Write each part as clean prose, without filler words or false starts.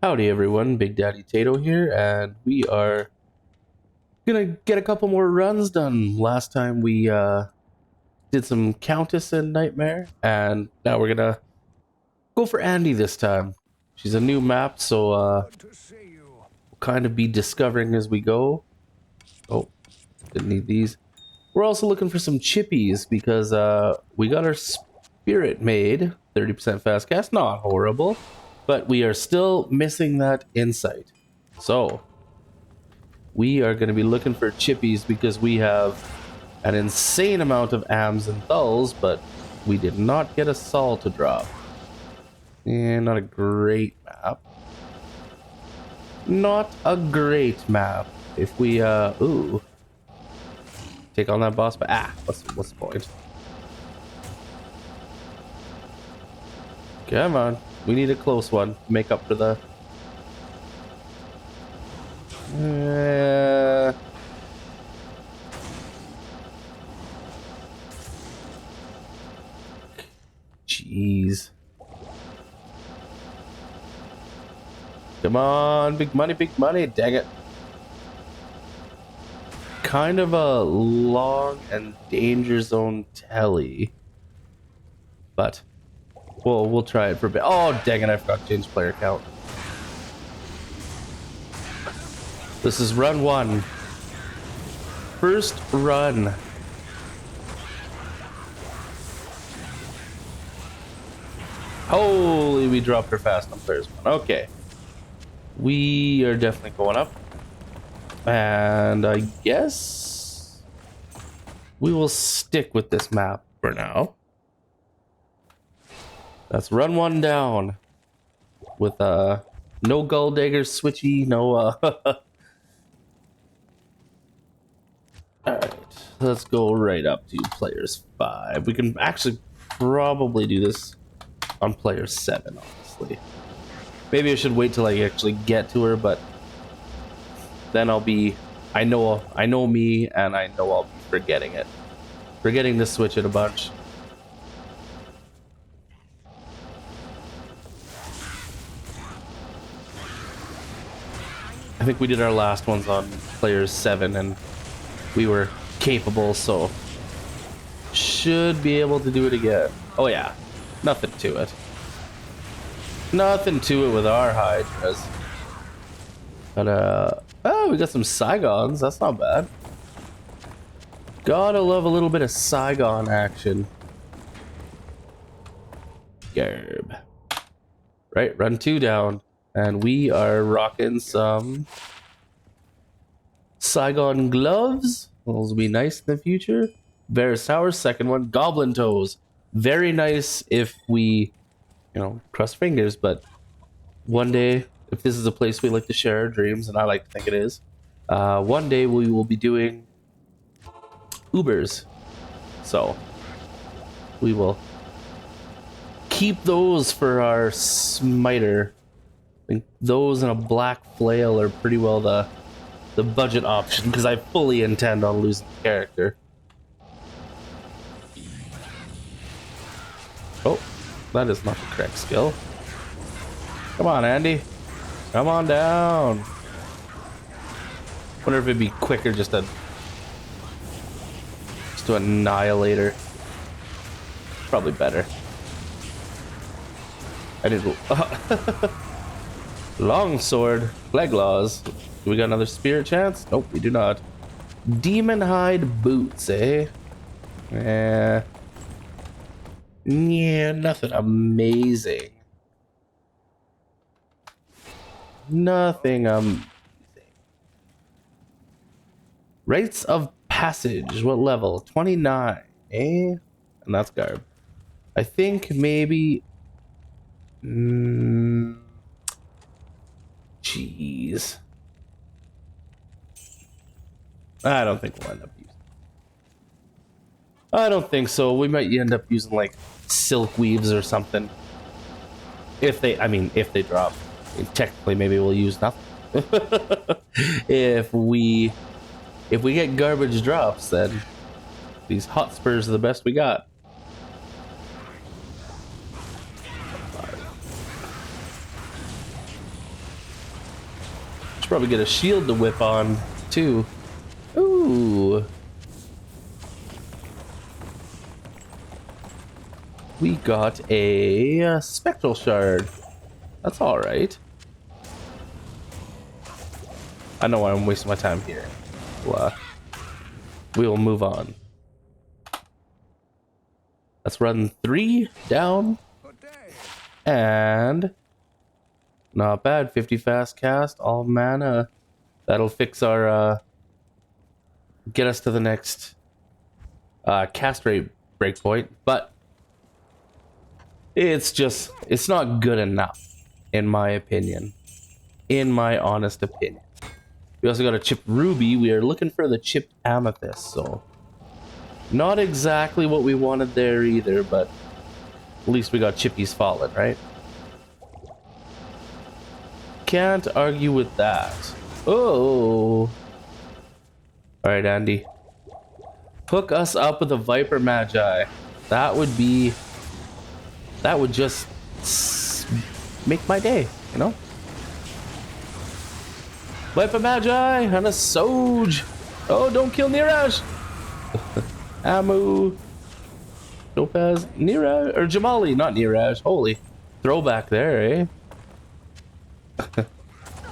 Howdy everyone, Big Daddy Tato here, and we are gonna get a couple more runs done. Last time we did some Countess and Nightmare, and now we're gonna go for Andy this time. She's a new map, so we'll kind of be discovering as we go. Oh, didn't need these. We're also looking for some chippies because we got our spirit made, 30% fast cast, not horrible. But we are still missing that insight. So, we are going to be looking for chippies because we have an insane amount of AMs and thulls, but we did not get a Sol to drop. And not a great map. Not a great map. If we, ooh. Take on that boss, but what's the point? Come on. We need a close one to make up for the... Jeez. Come on, big money, dang it. Kind of a long and danger zone telly. But... we'll try it for a bit. Oh, dang it, I forgot to change player count. This is run 1. First run. Holy, we dropped her fast on players 1. Okay. We are definitely going up. And I guess we will stick with this map for now. That's run 1 down with no gold dagger switchy, no Alright, let's go right up to players 5. We can actually probably do this on player 7, honestly. Maybe I should wait till I actually get to her, but then I'll be I know me, and I know I'll be forgetting it. Forgetting to switch it a bunch. I think we did our last ones on players 7 and we were capable, so should be able to do it again. Oh yeah, nothing to it. Nothing to it with our Hydras. But oh, we got some Saigons, that's not bad. Gotta love a little bit of Saigon action. Garb. Right, run 2 down. And we are rocking some Saigon gloves. Those will be nice in the future. Varus Tower, second one. Goblin toes. Very nice if we, cross fingers. But one day, if this is a place we like to share our dreams, and I like to think it is, one day we will be doing Ubers. So, we will keep those for our smiter. I think those and a black flail are pretty well the budget option, because I fully intend on losing the character. Oh, that is not the correct skill. Come on, Andy. Come on down. Wonder if it'd be quicker just to annihilate her. Probably better. I didn't... Longsword, Leglaws. Do we got another spirit chance? Nope, we do not. Demon hide boots, eh? Yeah, nothing amazing. Nothing amazing. Rites of passage, what level? 29, eh? And that's garb. I think maybe... Jeez. I don't think we'll end up using. I don't think so. We might end up using like silk weaves or something. If they drop. Technically, maybe we'll use nothing. If we get garbage drops, then these Hotspurs are the best we got. Probably get a shield to whip on too. Ooh. We got a spectral shard. That's all right. I know I'm wasting my time here. We'll move on. Let's run 3 down. And not bad. 50 fast cast, all mana. That'll fix our get us to the next cast rate breakpoint, but it's not good enough, in my opinion. In my honest opinion. We also got a chipped ruby. We are looking for the chipped amethyst, so not exactly what we wanted there either, but at least we got Chippy's Fallen, right? Can't argue with that. Oh. Alright, Andy. Hook us up with a Viper Magi. That would just make my day, you know? Viper Magi and a Soj. Oh, don't kill Niraj. Amu. Topaz. Niraj. Or Jemali, not Niraj. Holy. Throwback there, eh?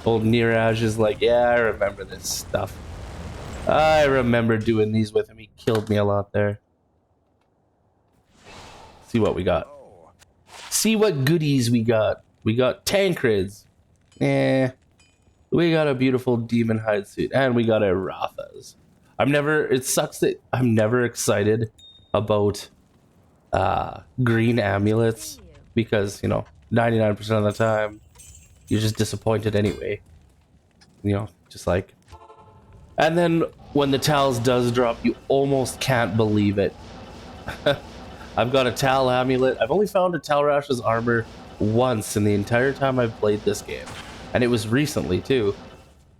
Old Niraj is like, yeah, I remember this stuff. I remember doing these with him. He killed me a lot there. See what we got. See what goodies we got. We got Tancrids. We got a beautiful demon hide suit. And we got a Rathas. It sucks that I'm never excited about green amulets. Because, you know, 99% of the time, you're just disappointed anyway. You know, just like... And then when the Tals does drop, you almost can't believe it. I've got a Tal amulet. I've only found a Tal Rash's armor once in the entire time I've played this game. And it was recently too.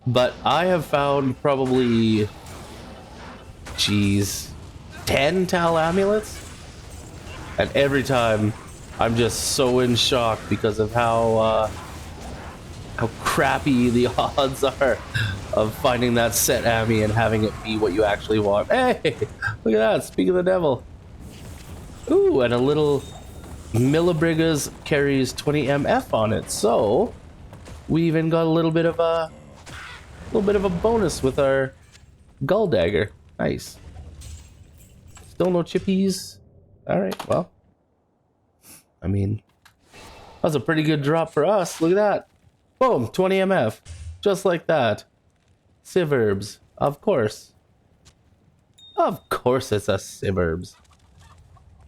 But I have found probably... Geez... 10 Tal amulets? And every time, I'm just so in shock because of how crappy the odds are of finding that set Ami and having it be what you actually want. Hey, look at that! Speak of the devil. Ooh, and a little Millibrigas carries 20 MF on it, so we even got a little bit of a bonus with our Gull Dagger. Nice. Still no chippies. All right, well, I mean, that was a pretty good drop for us. Look at that. Boom, 20 MF. Just like that. Civerbs. Of course. Of course it's a Civerbs.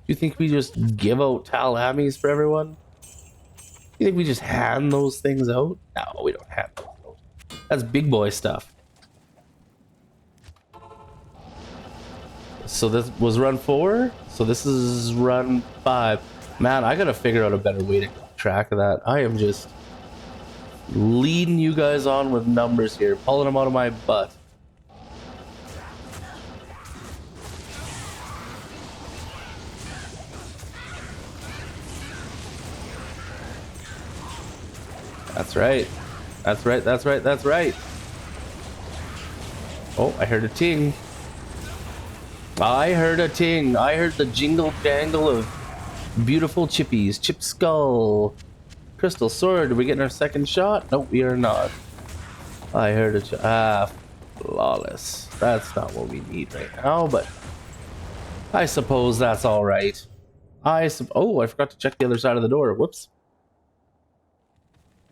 You think we just give out Talamis for everyone? You think we just hand those things out? No, we don't hand those out. That's big boy stuff. So this was run 4. So this is run 5. Man, I gotta figure out a better way to keep track of that. I am just leading you guys on with numbers here, pulling them out of my butt. That's right. That's right, that's right, that's right. Oh, I heard a ting. I heard a ting. I heard the jingle jangle of beautiful chippies. Chip skull. Crystal sword. Are we getting our second shot? Nope, we are not. I heard a flawless. That's not what we need right now, but I suppose that's all right. Oh, I forgot to check the other side of the door. Whoops.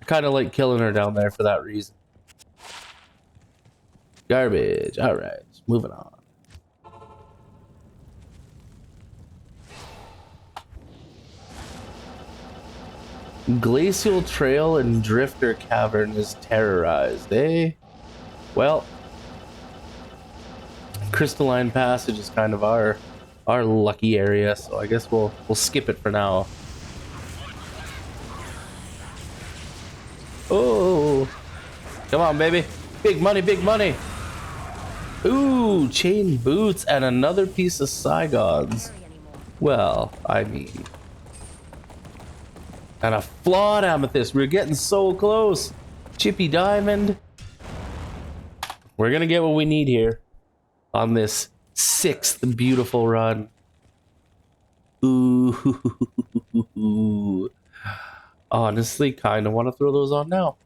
I kind of like killing her down there for that reason. Garbage. All right, moving on. Glacial Trail and Drifter Cavern is terrorized, eh? Well, Crystalline Passage is kind of our lucky area, so I guess we'll skip it for now. Oh, come on, baby! Big money, big money! Ooh, chain boots and another piece of Saigons. Well, I mean. And a flawed amethyst. We're getting so close. Chippy diamond. We're gonna get what we need here on this 6th beautiful run. Ooh. Honestly, kind of want to throw those on now.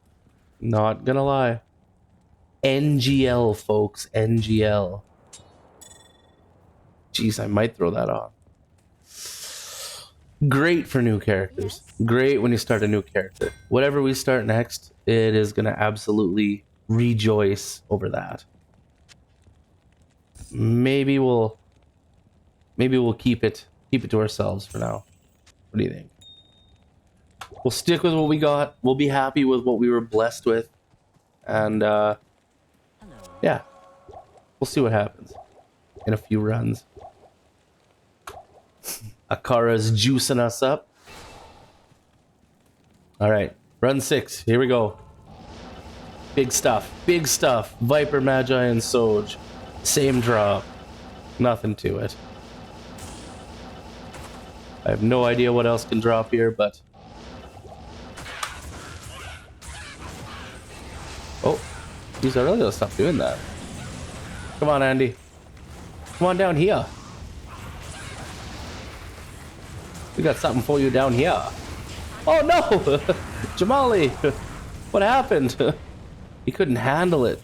Not gonna lie. NGL, folks. NGL. Jeez, I might throw that on. Great for new characters. Yes. Great when you start a new character. Whatever we start next, it is gonna absolutely rejoice over that. Maybe we'll keep it to ourselves for now. What do you think? We'll stick with what we got. We'll be happy with what we were blessed with. And yeah. We'll see what happens in a few runs. Akara's juicing us up. Alright, run 6. Here we go. Big stuff. Big stuff. Viper, Magi, and Soj. Same drop. Nothing to it. I have no idea what else can drop here, but... Oh, geez, I really gotta stop doing that. Come on, Andy. Come on down here. We got something for you down here. Oh no! Jemali! What happened? He couldn't handle it.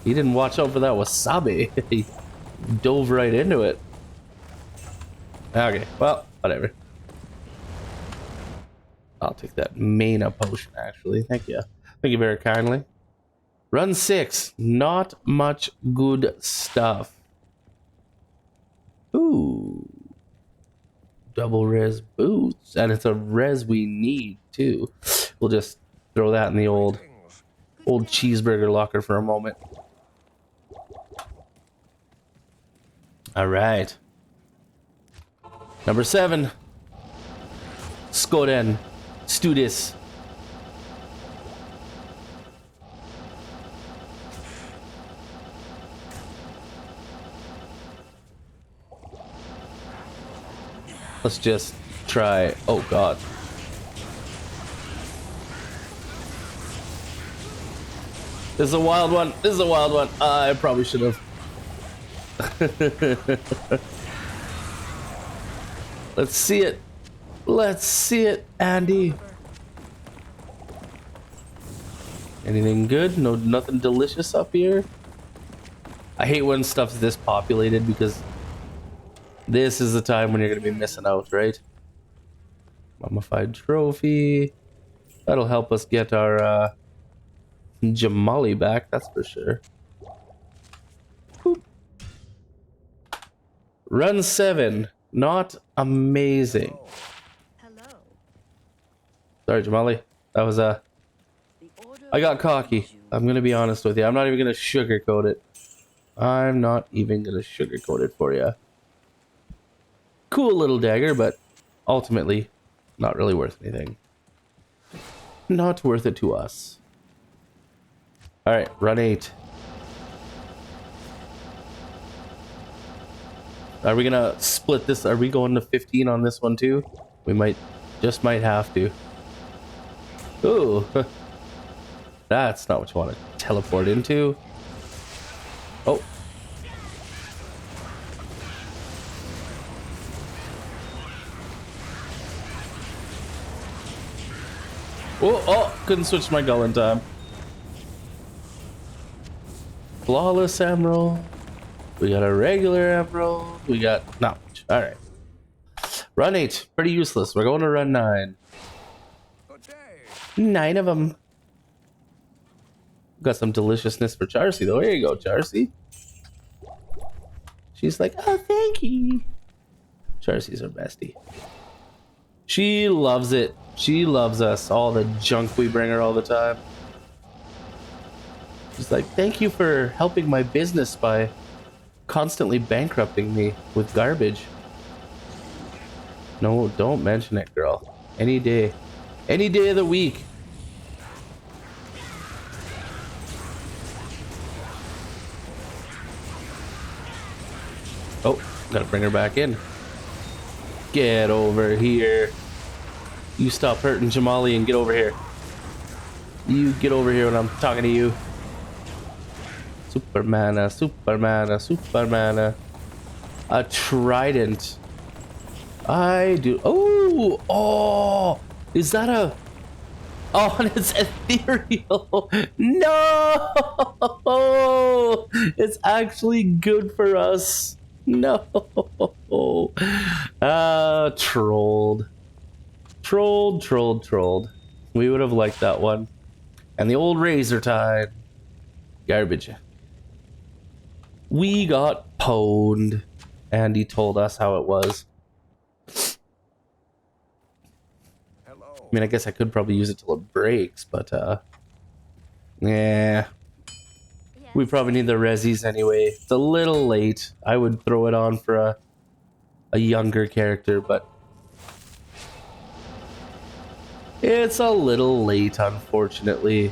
He didn't watch out for that wasabi. He dove right into it. Okay, well, whatever. I'll take that mana potion, actually. Thank you. Thank you very kindly. Run 6. Not much good stuff. Ooh. Double res boots. And it's a res we need, too. We'll just throw that in the old cheeseburger locker for a moment. Alright. Number 7. Skoden. Let's do this. Let's just try. Oh god. This is a wild one. This is a wild one. I probably should have. Let's see it. Let's see it, Andy. Anything good? No, nothing delicious up here. I hate when stuff's this populated because this is the time when you're gonna be missing out, right? Mummified trophy. That'll help us get our Jemali back, that's for sure. Boop. Run 7. Not amazing. Hello. Sorry, Jemali. That was I got cocky. I'm gonna be honest with you. I'm not even gonna sugarcoat it. I'm not even gonna sugarcoat it for you. Cool little dagger, but ultimately not really worth anything. Not worth it to us. Alright, run 8. Are we gonna split this? Are we going to 15 on this one too? We might have to. Ooh. That's not what you want to teleport into. Oh. Oh, couldn't switch my gull in time. Flawless emerald. We got a regular emerald. We got not much. Alright. Run 8. Pretty useless. We're going to run 9. 9 of them. Got some deliciousness for Charcy though. Here you go, Charcy. She's like, oh, thank you. Charcy's our bestie. She loves it. She loves us. All the junk we bring her all the time. She's like, thank you for helping my business by constantly bankrupting me with garbage. No, don't mention it, girl. Any day. Any day of the week. Oh, gotta bring her back in. Get over here. You stop hurting Jemali and get over here. You get over here when I'm talking to you. Super mana, super mana, super mana. A trident. I do. Oh, oh, is that a? Oh, and it's ethereal. No, it's actually good for us. No. Trolled. Trolled, trolled, trolled. We would have liked that one. And the old razor tide. Garbage. We got pwned. Andy told us how it was. I mean, I guess I could probably use it till it breaks, but yeah. We probably need the resis anyway. It's a little late. I would throw it on for a younger character, but it's a little late, unfortunately.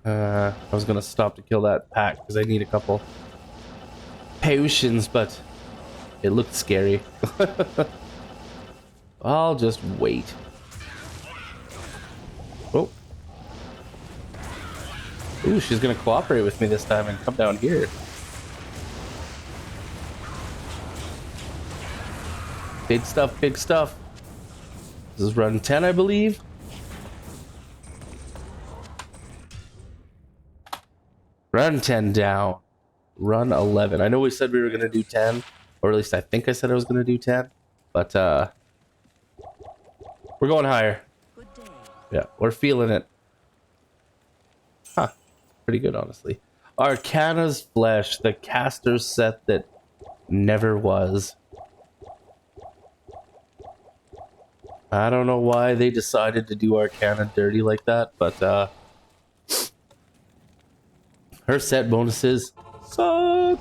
I was gonna stop to kill that pack because I need a couple potions, but it looked scary. I'll just wait. Oh. Ooh, she's gonna cooperate with me this time and come down here. Big stuff, big stuff. This is run 10, I believe. Run 10 down. Run 11. I know we said we were gonna do 10, or at least I think I said I was gonna do 10, but we're going higher. Yeah, we're feeling it. Huh. Pretty good, honestly. Arcana's Flesh, the caster's set that never was. I don't know why they decided to do Arcana dirty like that, but her set bonuses suck.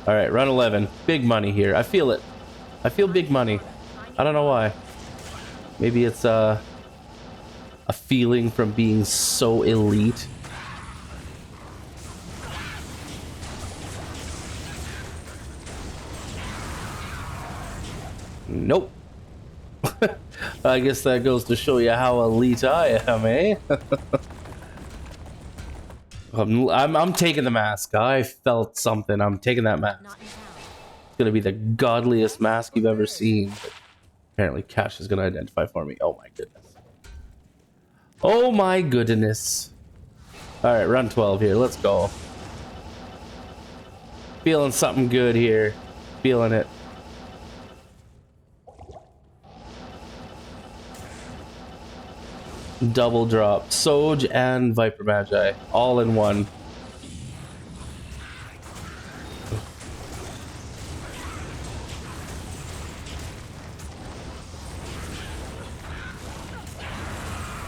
Alright, run 11. Big money here. I feel it. I feel big money. I don't know why. Maybe it's a feeling from being so elite. Nope. I guess that goes to show you how elite I am, eh? I'm taking the mask. I felt something. I'm taking that mask. It's gonna be the godliest mask you've ever seen. But apparently Cash is gonna identify for me. Oh my goodness. Oh my goodness. Alright, run 12 here. Let's go. Feeling something good here. Feeling it. Double drop. Soj and Viper Magi. All in one.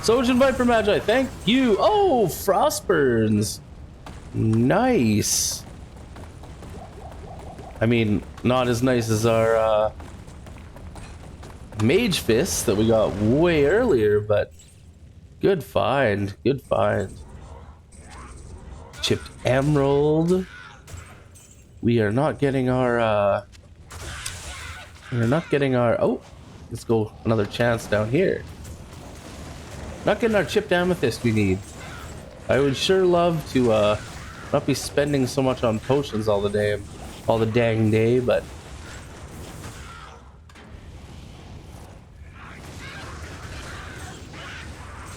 Soj and Viper Magi, thank you. Oh, Frostburns. Nice. I mean, not as nice as our Mage Fist that we got way earlier, but good find. Good find. Chipped Emerald. We are not getting our oh, let's go another chance down here. Not getting our chipped amethyst we need. I would sure love to not be spending so much on potions all the dang day, but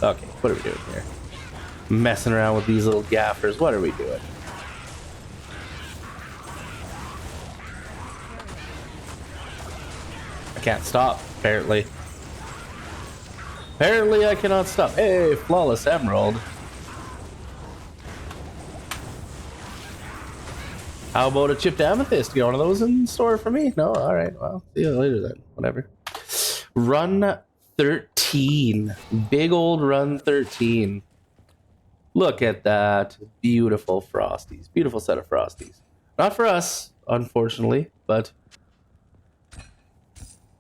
okay, what are we doing here? Messing around with these little gaffers. What are we doing? I can't stop, apparently. Apparently I cannot stop. Hey, flawless emerald. How about a chipped amethyst? You got one of those in store for me? No? Alright, well, see you later then. Whatever. Run 13. Big old run 13. Look at that. Beautiful Frosties. Beautiful set of Frosties. Not for us, unfortunately, but...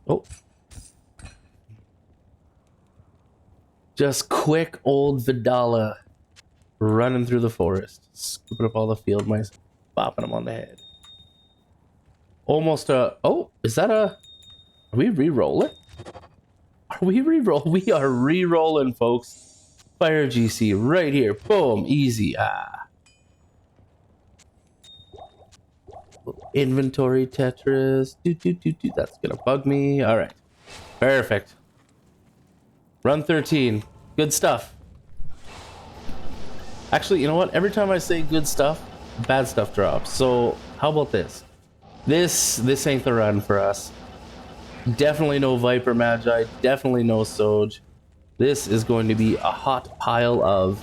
Oh. Just quick old Vidala running through the forest, scooping up all the field mice, bopping them on the head. Almost a... Oh, is that a... Are we re-rolling? Are we re-roll? We are re-rolling, folks. Fire GC right here. Boom. Easy. Inventory Tetris. That's gonna bug me. All right. Perfect. Run 13. Good stuff. Actually, you know what? Every time I say good stuff, bad stuff drops. So how about this? This ain't the run for us. Definitely no Viper Magi. Definitely no Soj. This is going to be a hot pile of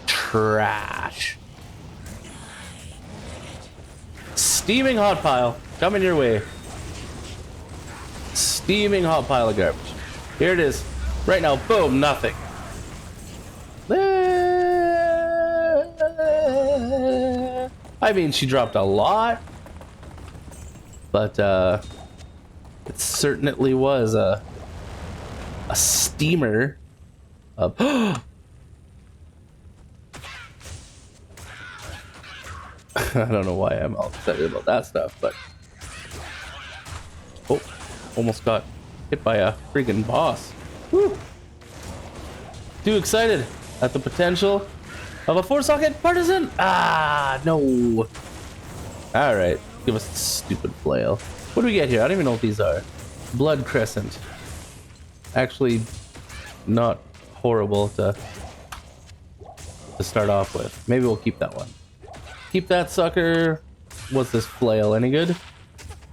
trash. Steaming hot pile coming your way. Steaming hot pile of garbage. Here it is. Right now, boom, nothing. I mean, she dropped a lot, but it certainly was a steamer of I don't know why I'm all excited about that stuff, but oh, almost got hit by a freaking boss. Woo. Too excited at the potential of a 4-socket partisan. Ah, no. All right, give us the stupid flail. What do we get here? I don't even know what these are. Blood Crescent. Actually, not horrible to start off with. Maybe we'll keep that one. Keep that sucker. What's this flail? Any good?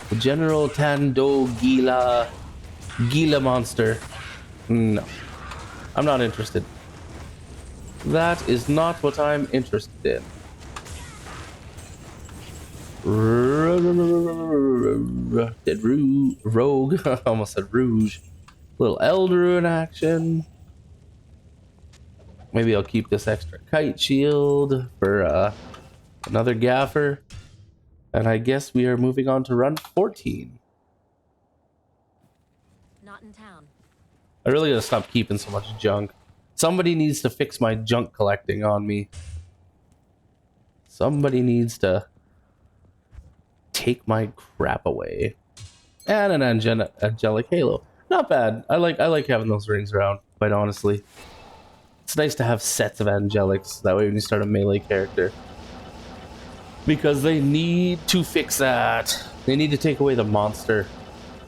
The General Tando Gila monster. No. I'm not interested. That is not what I'm interested in. Did Rogue. Almost said Rouge. Little Elder in action. Maybe I'll keep this extra kite shield for another gaffer. And I guess we are moving on to run 14. Not in town. I really gotta stop keeping so much junk. Somebody needs to fix my junk collecting on me. Somebody needs to take my crap away. And an angelic halo. Not bad. I like having those rings around, quite honestly. It's nice to have sets of angelics. That way when you start a melee character. Because they need to fix that. They need to take away the monster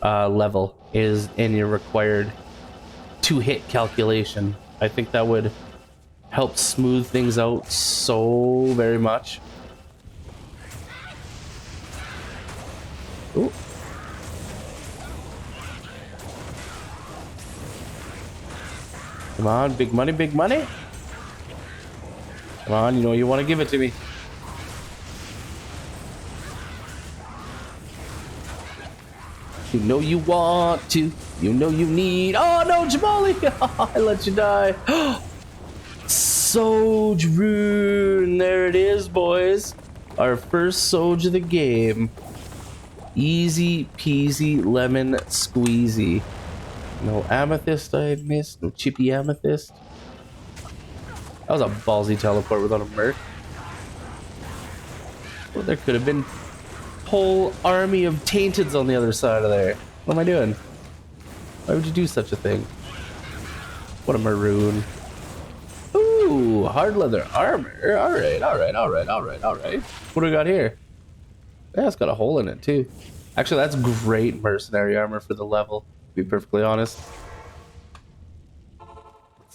level is in your required 2-hit calculation. I think that would help smooth things out so very much. Ooh. Come on, big money, big money. Come on, you know you want to give it to me. You know you want to. You know you need. Oh no, Jemali! I let you die. Soj rune. There it is, boys. Our first Soj of the game. Easy peasy lemon squeezy. No amethyst I missed. No chippy amethyst. That was a ballsy teleport without a merc. Well, there could have been whole army of tainteds on the other side of there. What am I doing? Why would you do such a thing? What a maroon. Ooh, hard leather armor. Alright, alright, alright, alright, alright. What do we got here? Yeah, it's got a hole in it too. Actually, that's great mercenary armor for the level, to be perfectly honest.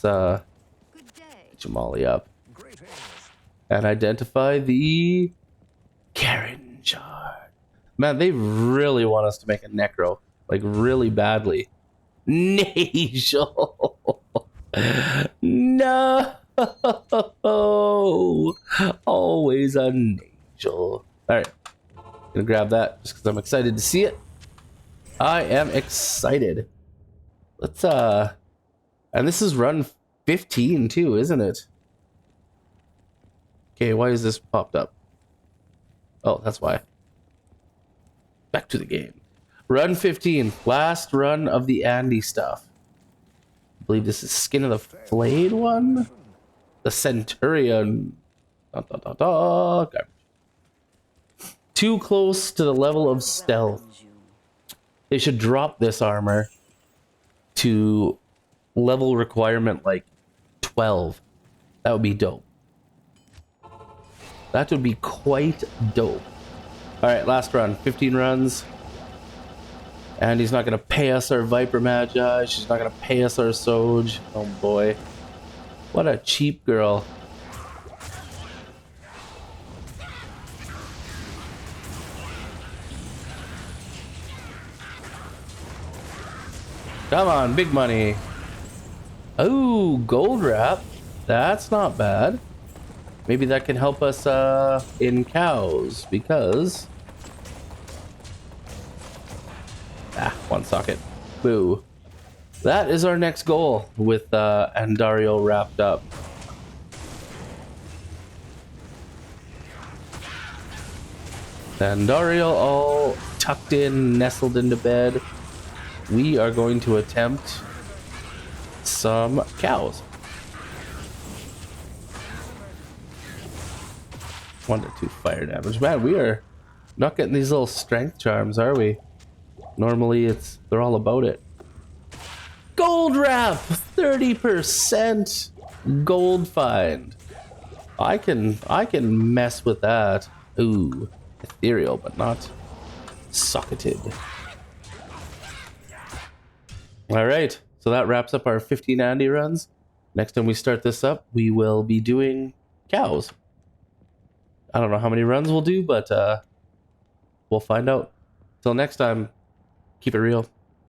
Let's Jemali up. And identify the Karen shard. Man, they really want us to make a necro. Like, really badly. Nagel. No. Always a Nagel. Alright. Gonna grab that just because I'm excited to see it. I am excited. Let's, and this is run 15 too, isn't it? Okay, why is this popped up? Oh, that's why. Back to the game. Run 15. Last run of the Andy stuff. I believe this is Skin of the Flayed one? The Centurion. Garbage. Too close to the level of stealth. They should drop this armor to level requirement like 12. That would be dope. That would be quite dope. All right, last run. 15 runs. And he's not going to pay us our Viper Magi. She's not going to pay us our Soj. Oh boy. What a cheap girl. Come on, big money. Oh, gold wrap. That's not bad. Maybe that can help us in cows because... one socket. Boo. That is our next goal with Andario wrapped up. Andario all tucked in, nestled into bed. We are going to attempt some cows. 1 to 2 fire damage. Man, we are not getting these little strength charms, are we? Normally they're all about it. Gold wrap! 30% gold find. I can mess with that. Ooh, ethereal, but not socketed. All right, so that wraps up our 15 Andy runs. Next time we start this up, we will be doing cows. I don't know how many runs we'll do, but we'll find out. Till next time, keep it real.